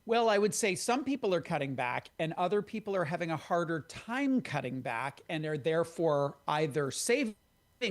Well, I would say some people are cutting back and other people are having a harder time cutting back and are therefore either saving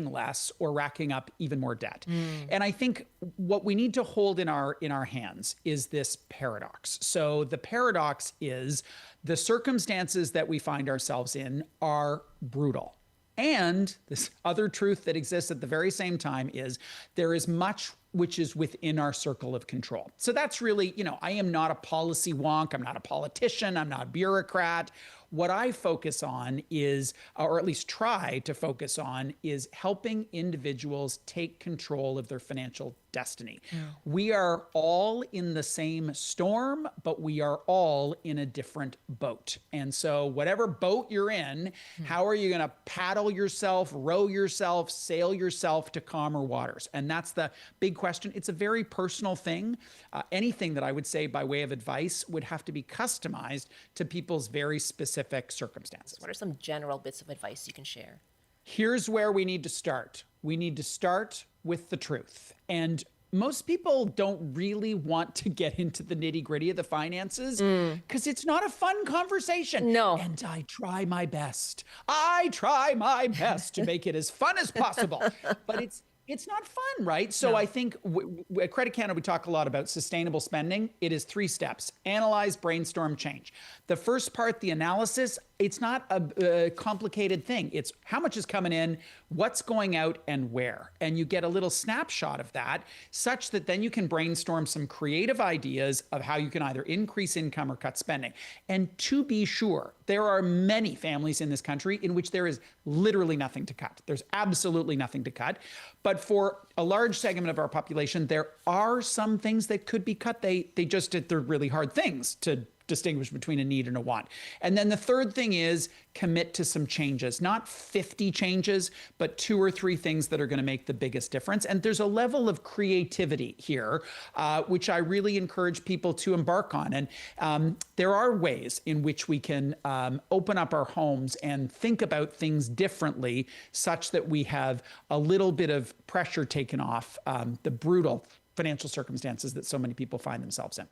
less or racking up even more debt. Mm. And I think what we need to hold in our hands is this paradox. So the paradox is the circumstances that we find ourselves in are brutal. And this other truth that exists at the very same time is there is much which is within our circle of control. So that's really, I am not a policy wonk. I'm not a politician. I'm not a bureaucrat. What I focus on is, or at least try to focus on, is helping individuals take control of their financial destiny. We are all in the same storm, but we are all in a different boat. And so, whatever boat you're in, how are you going to paddle yourself, row yourself, sail yourself to calmer waters? And that's the big question. It's a very personal thing. Anything that I would say by way of advice would have to be customized to people's very specific circumstances. What are some general bits of advice you can share? Here's where we need to start. We need to start with the truth. And most people don't really want to get into the nitty gritty of the finances because it's not a fun conversation. No. And I try my best. I try my best to make it as fun as possible. But it's not fun, right? So No. I think at Credit Canada, we talk a lot about sustainable spending. It is 3 steps: analyze, brainstorm, change. The first part, the analysis, it's not a complicated thing. It's how much is coming in, what's going out, and where. And you get a little snapshot of that such that then you can brainstorm some creative ideas of how you can either increase income or cut spending. And to be sure, there are many families in this country in which there is literally nothing to cut. There's absolutely nothing to cut. But for a large segment of our population, there are some things that could be cut. They're really hard things to distinguish between a need and a want. And then the third thing is commit to some changes, not 50 changes, but 2 or 3 things that are going to make the biggest difference. And there's a level of creativity here, which I really encourage people to embark on. And there are ways in which we can open up our homes and think about things differently, such that we have a little bit of pressure taken off the brutal financial circumstances that so many people find themselves in.